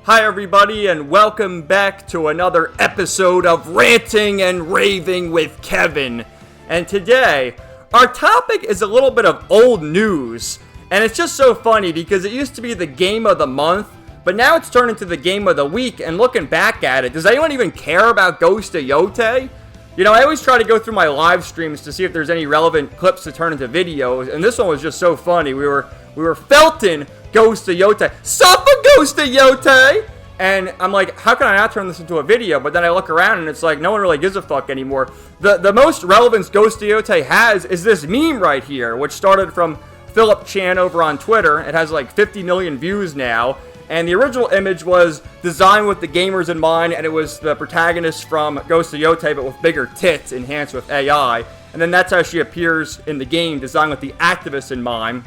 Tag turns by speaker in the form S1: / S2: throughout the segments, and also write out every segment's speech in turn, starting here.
S1: Hi everybody, and welcome back to another episode of Ranting and Raving with Kevin. And today, our topic is a little bit of old news. And it's just so funny because it used to be the game of the month, but now it's turned into the game of the week. And looking back at it, does anyone even care about Ghost of Yotei? You know, I always try to go through my live streams to see if there's any relevant clips to turn into videos. And this one was just so funny. We were felting Ghost of Yotei. Sup a Ghost of Yotei! And I'm like, how can I not turn this into a video? But then I look around and it's like, no one really gives a fuck anymore. The most relevance Ghost of Yotei has is this meme right here, which started from Philip Chan over on Twitter. It has like 50 million views now. And the original image was designed with the gamers in mind, and it was the protagonist from Ghost of Yotei, but with bigger tits enhanced with AI. And then that's how she appears in the game, designed with the activists in mind.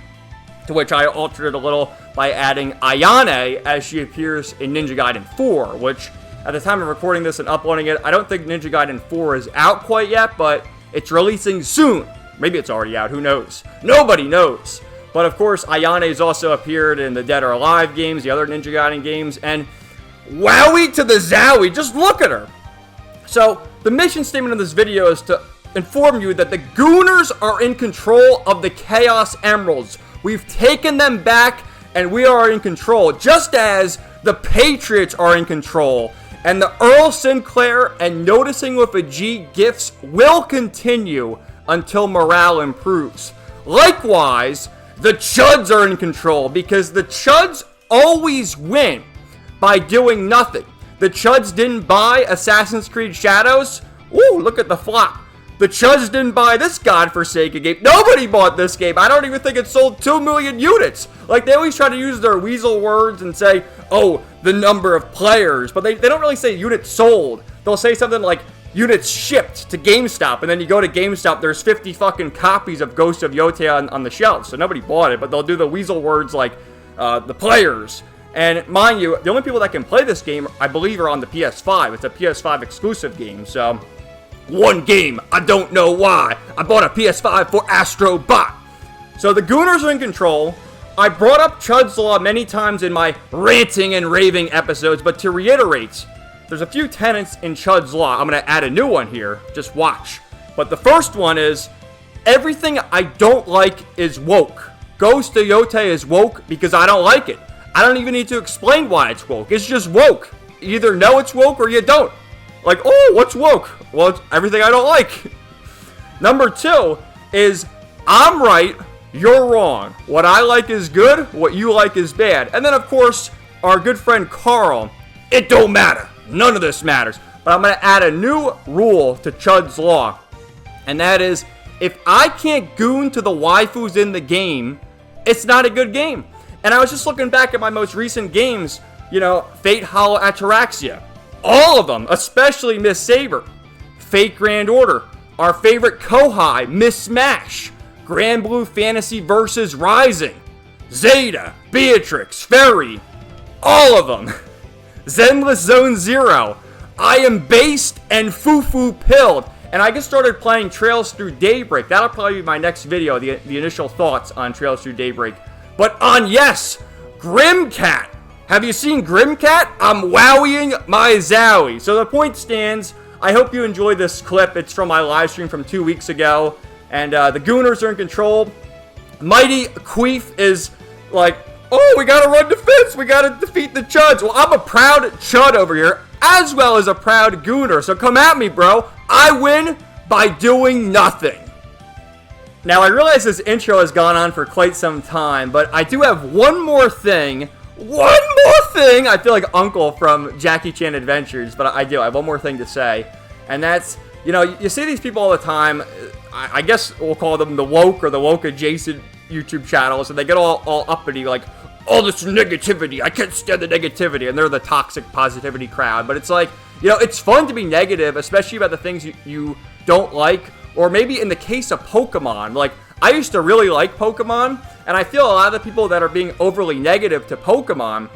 S1: To which I altered it a little by adding Ayane as she appears in Ninja Gaiden 4, which at the time of recording this and uploading it, I don't think Ninja Gaiden 4 is out quite yet, but it's releasing soon. Maybe it's already out, who knows? Nobody knows. But of course, Ayane's also appeared in the Dead or Alive games, the other Ninja Gaiden games, and wowie to the zowie, just look at her. So, the mission statement of this video is to inform you that the Gooners are in control of the Chaos Emeralds. We've taken them back, and we are in control, just as the Patriots are in control. And the Earl Sinclair and Noticing with a G gifts will continue until morale improves. Likewise, the Chuds are in control, because the Chuds always win by doing nothing. The Chuds didn't buy Assassin's Creed Shadows. Ooh, look at the flop. The Chuds didn't buy this godforsaken game. Nobody bought this game. I don't even think it sold 2 million units. Like, they always try to use their weasel words and say, oh, the number of players. But they don't really say units sold. They'll say something like, units shipped to GameStop. And then you go to GameStop, there's 50 fucking copies of Ghost of Yotei on the shelf. So nobody bought it. But they'll do the weasel words like, the players. And mind you, the only people that can play this game, I believe, are on the PS5. It's a PS5 exclusive game, so one game, I don't know why. I bought a PS5 for Astro Bot. So the Gooners are in control. I brought up Chud's Law many times in my Ranting and Raving episodes, but to reiterate, there's a few tenets in Chud's Law. I'm going to add a new one here. Just watch. But the first one is, everything I don't like is woke. Ghost of Yotei is woke because I don't like it. I don't even need to explain why it's woke. It's just woke. You either know it's woke or you don't. Like, oh, what's woke? Well, it's everything I don't like. Number 2 is, I'm right, you're wrong. What I like is good, what you like is bad. And then, of course, our good friend Carl, it don't matter. None of this matters. But I'm going to add a new rule to Chud's Law. And that is, if I can't goon to the waifus in the game, it's not a good game. And I was just looking back at my most recent games, you know, Fate Hollow Ataraxia. All of them, especially Miss Saber. Fate Grand Order. Our favorite Kohai, Miss Smash. Grand Blue Fantasy vs. Rising. Zeta, Beatrix, Fairy. All of them. Zenless Zone Zero. I Am Based and Fufu Pilled. And I just started playing Trails Through Daybreak. That'll probably be my next video, the initial thoughts on Trails Through Daybreak. But on, yes, Grimcat. Have you seen Grimcat? I'm wowing my zowie. So the point stands. I hope you enjoyed this clip. It's from my live stream from 2 weeks ago. And the Gooners are in control. Mighty Queef is like, oh, we gotta run defense. We gotta defeat the Chuds. Well, I'm a proud Chud over here, as well as a proud Gooner. So come at me, bro. I win by doing nothing. Now, I realize this intro has gone on for quite some time, but I do have one more thing. I feel like Uncle from Jackie Chan Adventures, but I do. I have one more thing to say. And that's, you know, you see these people all the time. I guess we'll call them the woke or the woke adjacent YouTube channels. And they get all uppity, like, oh, this negativity. I can't stand the negativity. And they're the toxic positivity crowd. But it's like, you know, it's fun to be negative, especially about the things you don't like. Or maybe in the case of Pokemon, like, I used to really like Pokemon, and I feel a lot of the people that are being overly negative to Pokemon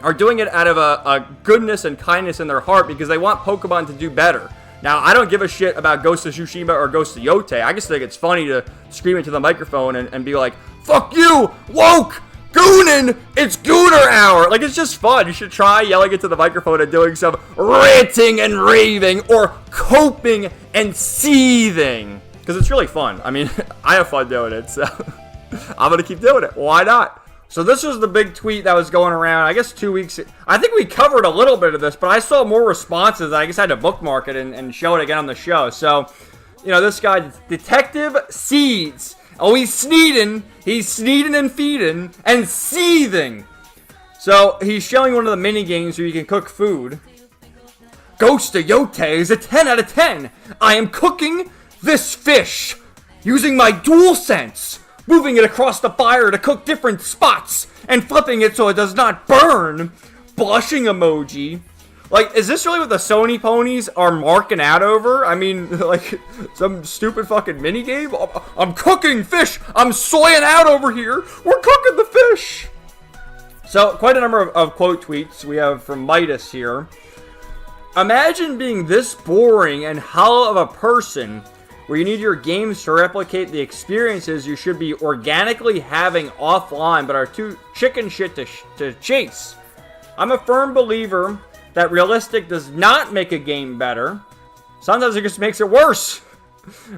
S1: are doing it out of a goodness and kindness in their heart because they want Pokemon to do better. Now, I don't give a shit about Ghost of Tsushima or Ghost of Yotei. I just think it's funny to scream into the microphone and be like, fuck you, woke, Goonin! It's Gooner Hour! Like, it's just fun. You should try yelling into the microphone and doing some ranting and raving or coping and seething. Because it's really fun. I mean, I have fun doing it, so I'm going to keep doing it. Why not? So this was the big tweet that was going around, I guess 2 weeks. I think we covered a little bit of this, but I saw more responses. I guess I had to bookmark it and show it again on the show. So, you know, this guy, Detective Seeds. Oh, he's sneeding and feeding and seething. So he's showing one of the mini games where you can cook food. Ghost of Yotei is a 10 out of 10. I am cooking this fish using my DualSense, moving it across the fire to cook different spots and flipping it so it does not burn. Blushing emoji. Like, is this really what the Sony ponies are marking out over? I mean, like, some stupid fucking minigame? I'm cooking fish! I'm soying out over here! We're cooking the fish! So, quite a number of quote tweets we have from Midas here. Imagine being this boring and hollow of a person where you need your games to replicate the experiences you should be organically having offline but are too chicken shit to chase. I'm a firm believer that realistic does not make a game better. Sometimes it just makes it worse.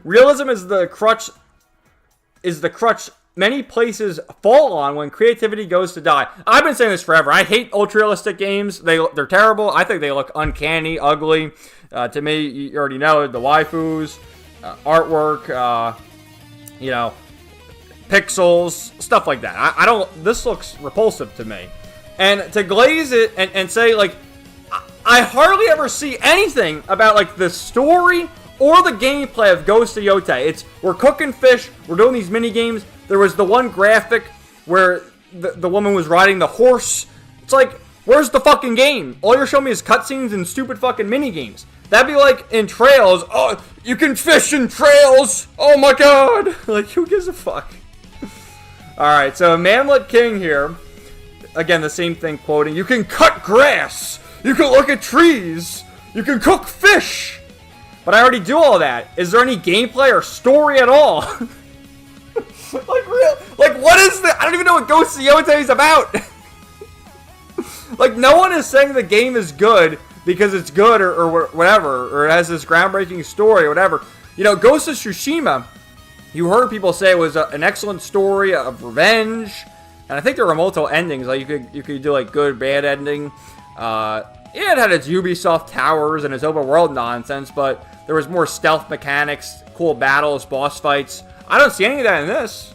S1: Realism is the crutch many places fall on when creativity goes to die. I've been saying this forever. I hate ultra-realistic games. They're terrible. I think they look uncanny, ugly. To me, you already know the waifus, artwork, you know, pixels, stuff like that. I don't. This looks repulsive to me. And to glaze it and say, like, I hardly ever see anything about, like, the story or the gameplay of Ghost of Yotei. It's, we're cooking fish, we're doing these mini games. There was the one graphic where the woman was riding the horse. It's like, where's the fucking game? All you're showing me is cutscenes and stupid fucking mini games. That'd be like in Trails. Oh, you can fish in Trails. Oh my god. Like, who gives a fuck? Alright, so Manlet King here. Again, the same thing quoting. You can cut grass. You can look at trees. You can cook fish. But I already do all that. Is there any gameplay or story at all? Like, what is the... I don't even know what Ghost of Yotei is about. Like, no one is saying the game is good because it's good or whatever. Or it has this groundbreaking story or whatever. You know, Ghost of Tsushima, you heard people say it was an excellent story of revenge. And I think there were multiple endings. Like, you could do, like, good, bad ending. Yeah, it had its Ubisoft towers and its open world nonsense, but there was more stealth mechanics, cool battles, boss fights. I don't see any of that in this.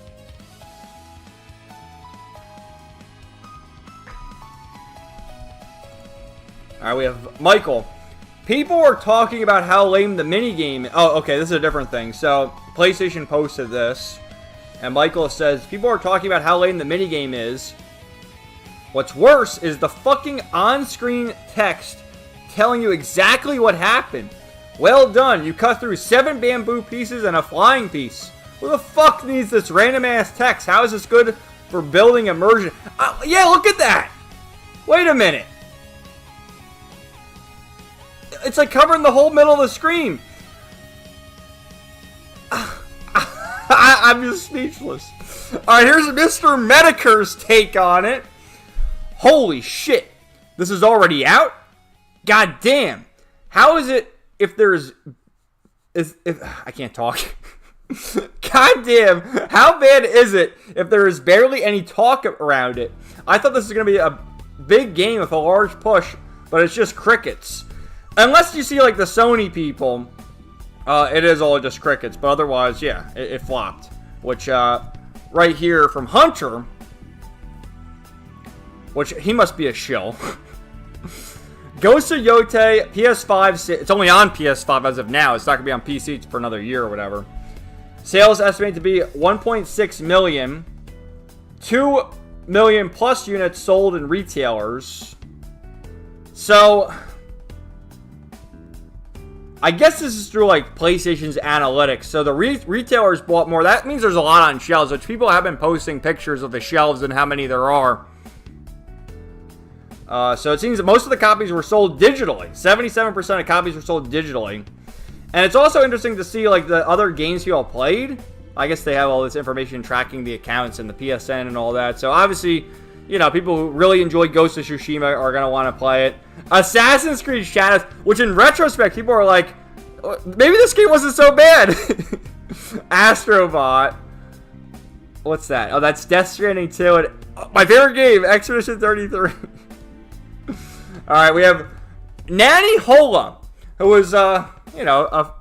S1: Alright, we have Michael. People are talking about how lame the minigame... Oh, okay, this is a different thing. So, PlayStation posted this. And Michael says, people are talking about how lame the minigame is. What's worse is the fucking on-screen text telling you exactly what happened. Well done, you cut through 7 bamboo pieces and a flying piece. Who the fuck needs this random-ass text? How is this good for building immersion? Yeah, look at that! Wait a minute. It's like covering the whole middle of the screen. I'm just speechless. Alright, here's Mr. Medicare's take on it. Holy shit. This is already out? God damn. How is it if there's... If I can't talk. God damn. How bad is it if there is barely any talk around it? I thought this was going to be a big game with a large push, but it's just crickets. Unless you see, like, the Sony people... it is all just crickets, but otherwise, yeah, it flopped. Which, right here from Hunter, which he must be a shill. Ghost of Yotei, PS5, it's only on PS5 as of now. It's not going to be on PC for another year or whatever. Sales estimated to be 1.6 million. 2 million plus units sold in retailers. So... I guess this is through, like, PlayStation's analytics. So the retailers bought more. That means there's a lot on shelves, which people have been posting pictures of the shelves and how many there are. So it seems that most of the copies were sold digitally. 77% of copies were sold digitally. And it's also interesting to see, like, the other games people played. I guess they have all this information tracking the accounts and the PSN and all that. So obviously, you know, people who really enjoy Ghost of Tsushima are going to want to play it. Assassin's Creed Shadows, which in retrospect, people are like, maybe this game wasn't so bad. Astrobot. What's that? Oh, that's Death Stranding 2. And my favorite game, Expedition 33. Alright, we have Nanny Hola, who was, you know,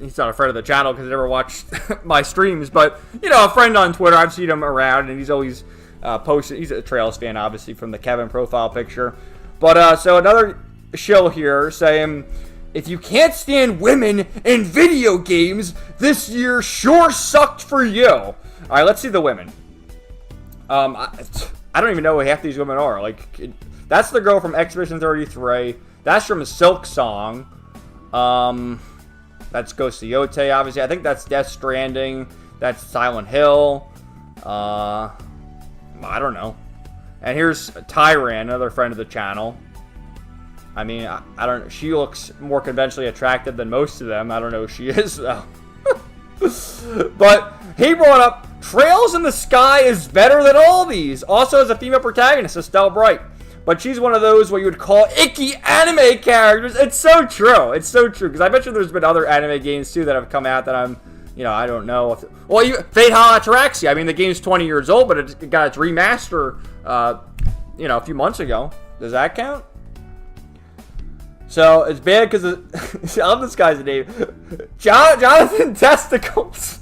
S1: he's not a friend of the channel because he never watched my streams, but, you know, a friend on Twitter. I've seen him around, and he's always posted. He's a Trails fan, obviously, from the Kevin profile picture. But, so another shill here saying, if you can't stand women in video games, this year sure sucked for you. All right, let's see the women. I don't even know who half these women are. Like, that's the girl from Expedition 33. That's from Silk Song. That's Ghost of Yotei, obviously. I think that's Death Stranding. That's Silent Hill. I don't know. And here's Tyran, another friend of the channel. I mean, I don't know. She looks more conventionally attractive than most of them. I don't know who she is, though. But he brought up Trails in the Sky is better than all these. Also has a female protagonist, Estelle Bright. But she's one of those what you would call icky anime characters. It's so true. It's so true. Because I bet you there's been other anime games, too, that have come out that I'm, you know, I don't know. Well, Fate Hala Ataraxia. I mean, the game's 20 years old, but it got its remaster, you know, a few months ago. Does that count? So, it's bad because I love this guy's name. Jonathan Testicles.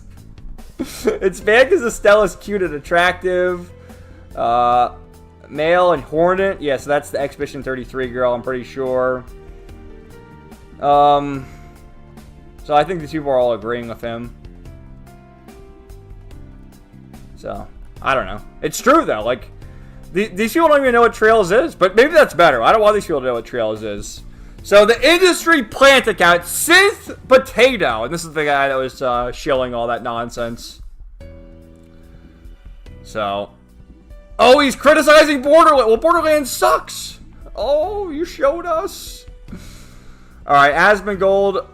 S1: It's bad because Estella's cute and attractive. Male and Hornet. Yeah, so that's the Expedition 33 girl, I'm pretty sure. So I think these people are all agreeing with him. So, I don't know. It's true, though. Like, these people don't even know what Trails is. But maybe that's better. I don't want these people to know what Trails is. So, the industry plant account, Synth Potato. And this is the guy that was shilling all that nonsense. So, oh, he's criticizing Borderlands. Well, Borderlands sucks. Oh, you showed us. Alright, Asmongold.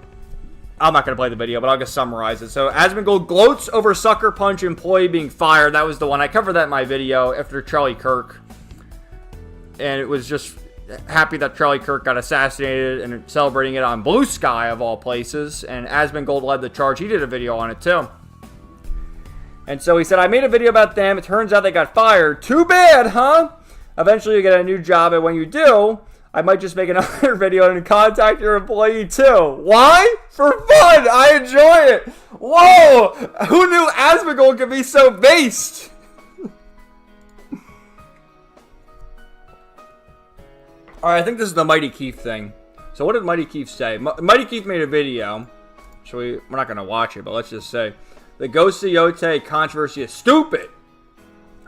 S1: I'm not going to play the video, but I'll just summarize it. So, Asmongold gloats over Sucker Punch employee being fired. That was the one. I covered that in my video after Charlie Kirk. And it was just happy that Charlie Kirk got assassinated and celebrating it on Blue Sky, of all places. And Asmongold led the charge. He did a video on it, too. And so he said, I made a video about them. It turns out they got fired. Too bad, huh? Eventually you get a new job, and when you do, I might just make another video and contact your employee too. Why? For fun! I enjoy it! Whoa! Who knew Asmongold could be so based? Alright, I think this is the Mighty Keith thing. So what did Mighty Keith say? Mighty Keith made a video. We're not going to watch it, but let's just say. The Ghost of Yotei controversy is stupid.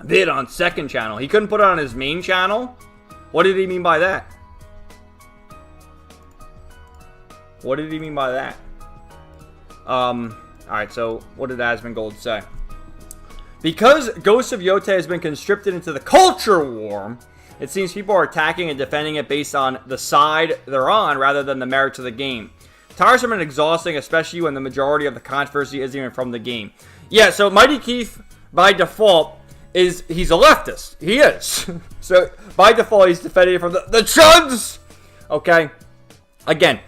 S1: Vid on second channel. He couldn't put it on his main channel? What did he mean by that? What did he mean by that? Alright, so what did Asmongold say? Because Ghost of Yotei has been conscripted into the culture war, it seems people are attacking and defending it based on the side they're on rather than the merits of the game. Tiresome and exhausting, especially when the majority of the controversy isn't even from the game. Yeah, so Mighty Keith, by default, he's a leftist. He is. So, by default, he's defending it from the Chuds! Okay? Again,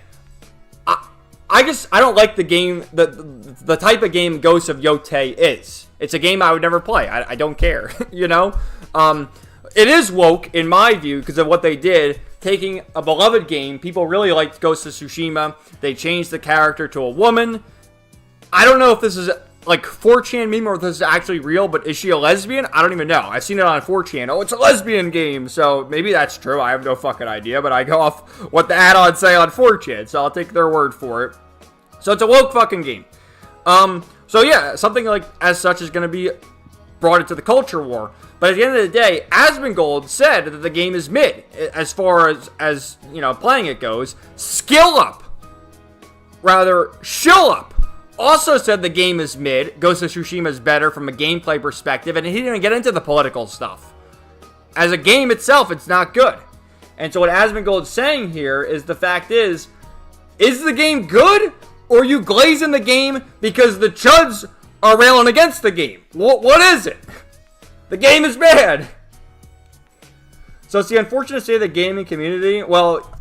S1: I don't like the game, the type of game Ghost of Yotei is. It's a game I would never play. I don't care, you know? It is woke, in my view, because of what they did. Taking a beloved game, people really liked Ghost of Tsushima. They changed the character to a woman. I don't know if this is like 4chan meme or if this is actually real, but is she a lesbian? I don't even know. I've seen it on 4chan. Oh, it's a lesbian game. So maybe that's true. I have no fucking idea, but I go off what the add-ons say on 4chan, so I'll take their word for it. So it's a woke fucking game. So yeah, something like as such is going to be brought into the culture war. But at the end of the day, Asmongold said that the game is mid as far as you know, playing it goes. Skill up. Rather, shill up. Also said the game is mid. Ghost of Tsushima is better from a gameplay perspective. And he didn't even get into the political stuff. As a game itself, it's not good. And so what Asmongold's saying here is the fact is the game good? Or are you glazing the game because the Chuds are railing against the game? What is it? The game is bad. So it's the unfortunate state of the gaming community. Well,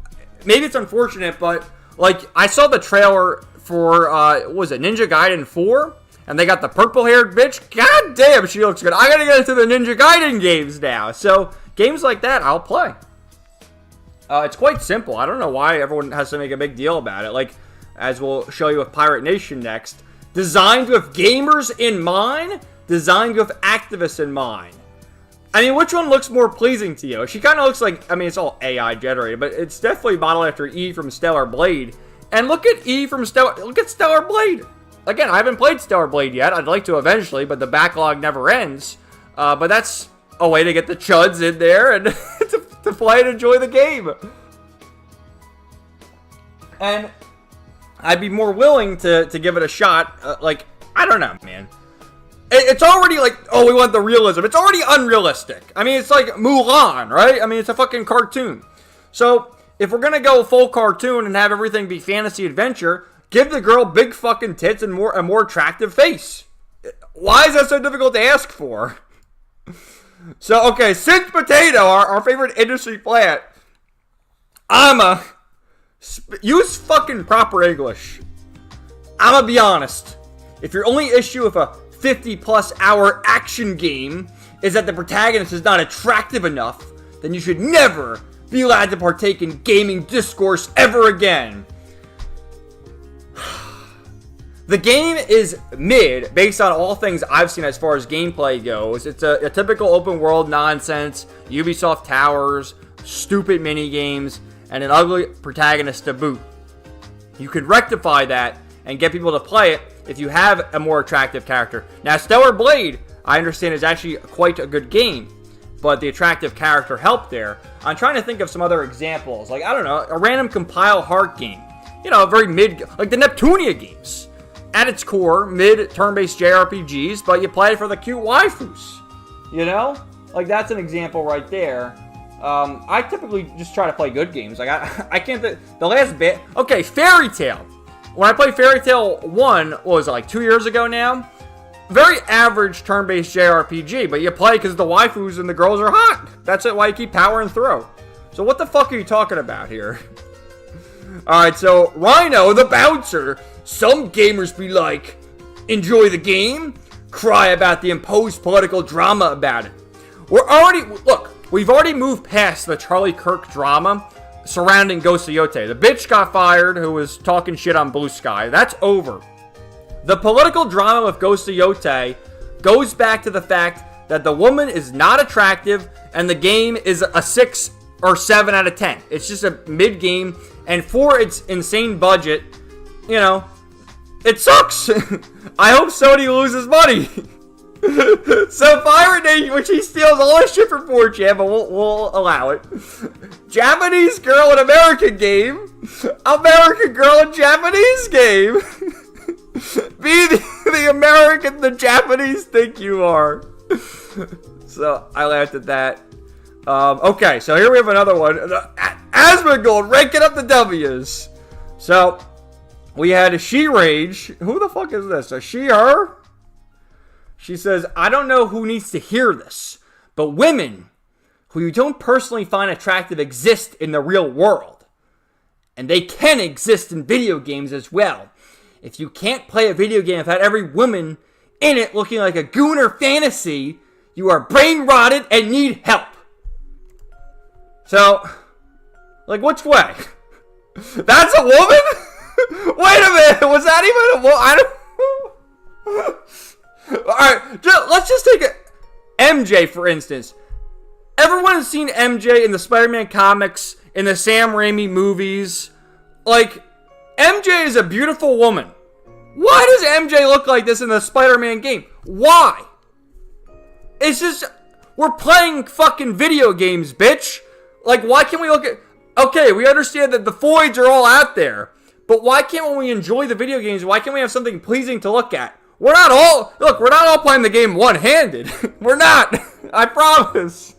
S1: maybe it's unfortunate, but like I saw the trailer for what was it, Ninja Gaiden 4? And they got the purple-haired bitch. God damn, she looks good. I gotta get into the Ninja Gaiden games now. So games like that, I'll play. It's quite simple. I don't know why everyone has to make a big deal about it. Like, as we'll show you with Pirate Nation next. Designed with gamers in mind, designed with activists in mind. I mean, which one looks more pleasing to you? She kind of looks like, I mean, it's all AI generated, but it's definitely modeled after E from Stellar Blade. And look at E from Stellar Blade. Again, I haven't played Stellar Blade yet. I'd like to eventually, but the backlog never ends. But that's a way to get the chuds in there and to play and enjoy the game. And I'd be more willing to give it a shot. Like, I don't know, man. It's already like, oh, we want the realism. It's already unrealistic. I mean, it's like Mulan, right? I mean, it's a fucking cartoon. So, if we're going to go full cartoon and have everything be fantasy adventure, give the girl big fucking tits and a more attractive face. Why is that so difficult to ask for? So, okay, Cinch Potato, our favorite industry plant. Use fucking proper English. I'ma be honest. If your only issue with a 50-plus hour action game is that the protagonist is not attractive enough, then you should never be allowed to partake in gaming discourse ever again. The game is mid, based on all things I've seen as far as gameplay goes. It's a typical open world nonsense, Ubisoft towers, stupid mini games, and an ugly protagonist to boot. You could rectify that and get people to play it if you have a more attractive character. Now, Stellar Blade, I understand, is actually quite a good game, but the attractive character helped there. I'm trying to think of some other examples. Like, I don't know, a random compile heart game. You know, a very mid, like the Neptunia games. At its core, mid turn-based JRPGs, but you play it for the cute waifus. You know? Like, that's an example right there. I typically just try to play good games. Like, I can't think, the last bit, okay, Fairy Tail. When I played Fairy Tail 1, what was it, like 2 years ago now? Very average turn-based JRPG, but you play because the waifus and the girls are hot. That's it, why you keep powering through. So what the fuck are you talking about here? Alright, so Rhino the Bouncer. Some gamers be like, enjoy the game, cry about the imposed political drama about it. We've already moved past the Charlie Kirk drama surrounding Ghost of Yotei. The bitch got fired who was talking shit on Blue Sky. That's over. The political drama with Ghost of Yotei goes back to the fact that the woman is not attractive and the game is a 6 or 7 out of 10. It's just a mid-game, and for its insane budget, you know, it sucks. I hope Sony loses money. So Pirate Nation, which he steals all his shit from 4chan, but we'll allow it. Japanese girl in American game. American girl in Japanese game. Be the American the Japanese think you are. So I laughed at that. Okay, so here we have another one. Asmongold ranking up the W's. So we had a She Rage. Who the fuck is this? A she, her? She says, I don't know who needs to hear this, but women who you don't personally find attractive exist in the real world. And they can exist in video games as well. If you can't play a video game without every woman in it looking like a Gooner fantasy, you are brain rotted and need help. So, like, which way? That's a woman? Wait a minute, was that even a woman? I don't... Alright, let's just take MJ, for instance. Everyone has seen MJ in the Spider-Man comics, in the Sam Raimi movies. Like, MJ is a beautiful woman. Why does MJ look like this in the Spider-Man game? Why? It's just, we're playing fucking video games, bitch. Like, why can't we look at... Okay, we understand that the voids are all out there. But why can't, when we enjoy the video games, why can't we have something pleasing to look at? We're not all playing the game one-handed. We're not. I promise.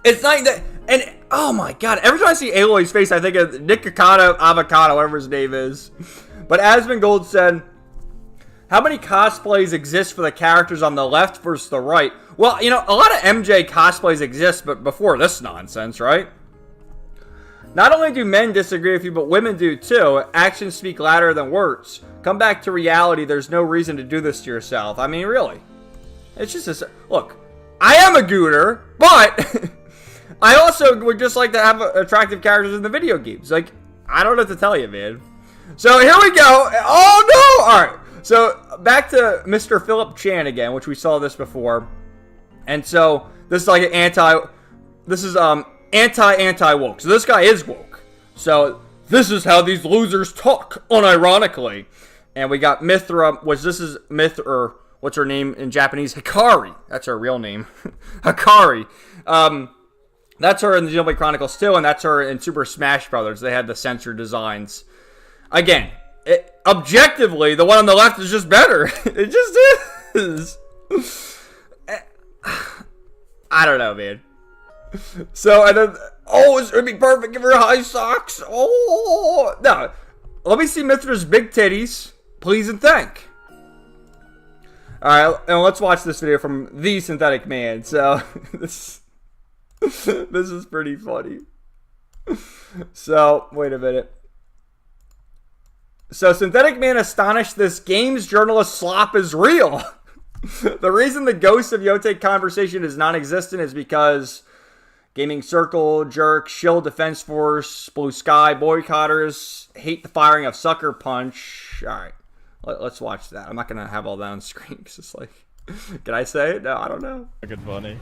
S1: It's not that, and oh my god, every time I see Aloy's face, I think of Nick Avocado, whatever his name is. But Asmongold said, how many cosplays exist for the characters on the left versus the right? Well, you know, a lot of MJ cosplays exist, but before this nonsense, right? Not only do men disagree with you, but women do too. Actions speak louder than words. Come back to reality. There's no reason to do this to yourself. I mean, really. It's just a... Look, I am a Gooner, but I also would just like to have attractive characters in the video games. Like, I don't know what to tell you, man. So, here we go. Oh, no! Alright. So, back to Mr. Philip Chan again, which we saw this before. And so, this is like an anti-woke. So, this guy is woke. So, this is how these losers talk, unironically. And we got Mithra, which this is Mithra, what's her name in Japanese? Hikari. That's her real name. Hikari. That's her in the Xenoblade Chronicles 2, and that's her in Super Smash Brothers. They had the censored designs. Again, objectively, the one on the left is just better. It just is. I don't know, man. So, and then, oh, it's going to be perfect. Give her high socks. Oh, no. Let me see Mithra's big titties. Please and thank. Alright, and let's watch this video from the Synthetic Man. So, this is pretty funny. So, wait a minute. So, Synthetic Man astonished this games journalist slop is real. The reason the Ghost of Yotei conversation is non-existent is because Gaming Circle, Jerk, Shield Defense Force, Blue Sky, Boycotters hate the firing of Sucker Punch. Alright, let's watch that. I'm not going to have all that on screen because it's like, can I say it? No, I don't know.
S2: Good funny.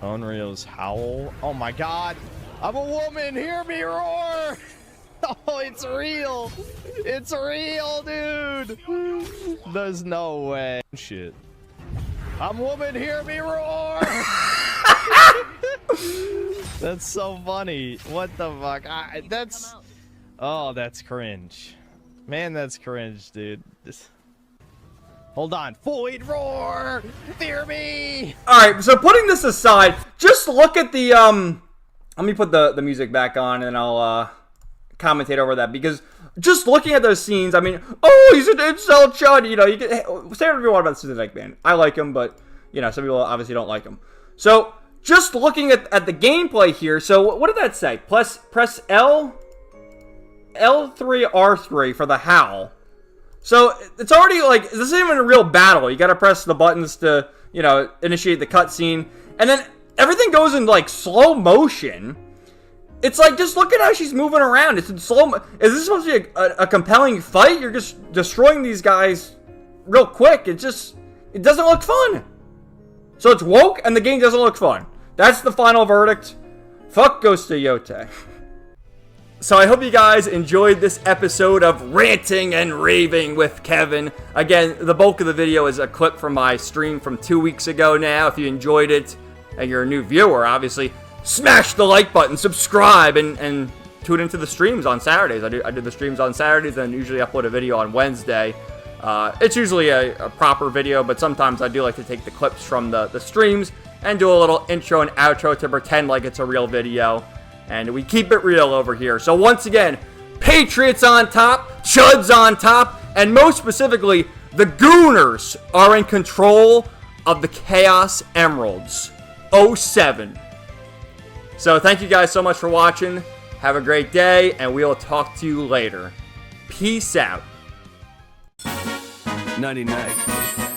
S2: Unreal's Howl. Oh my god. I'm a woman. Hear me roar. Oh, it's real. It's real, dude. There's no way. Shit. I'm woman. Hear me roar. That's so funny. What the fuck? That's... Oh, that's cringe. Man, that's cringe, dude. Hold on. Void roar! Fear me!
S1: Alright, so putting this aside, just look at the, let me put the music back on and I'll, commentate over that, because just looking at those scenes, I mean, oh, he's an incel Chud, you know, you can say whatever you want about the Synthetic Man. I like him, but, you know, some people obviously don't like him. So, just looking at the gameplay here, so what did that say? Press L3, R3 for the Howl. So, it's already, like, this isn't even a real battle. You gotta press the buttons to, you know, initiate the cutscene. And then, everything goes in, like, slow motion. It's like, just look at how she's moving around. It's in slow Is this supposed to be a compelling fight? You're just destroying these guys real quick. It doesn't look fun. So, it's woke, and the game doesn't look fun. That's the final verdict. Fuck Ghost of Yotei. So I hope you guys enjoyed this episode of Ranting and Raving with Kevin. Again, the bulk of the video is a clip from my stream from 2 weeks ago now. If you enjoyed it, and you're a new viewer, obviously, smash the like button, subscribe, and tune into the streams on Saturdays. I do the streams on Saturdays, and usually upload a video on Wednesday. It's usually a proper video, but sometimes I do like to take the clips from the streams and do a little intro and outro to pretend like it's a real video. And we keep it real over here. So once again, Patriots on top, Chuds on top, and most specifically, the Gooners are in control of the Chaos Emeralds. 07. So thank you guys so much for watching. Have a great day, and we will talk to you later. Peace out.
S3: 99.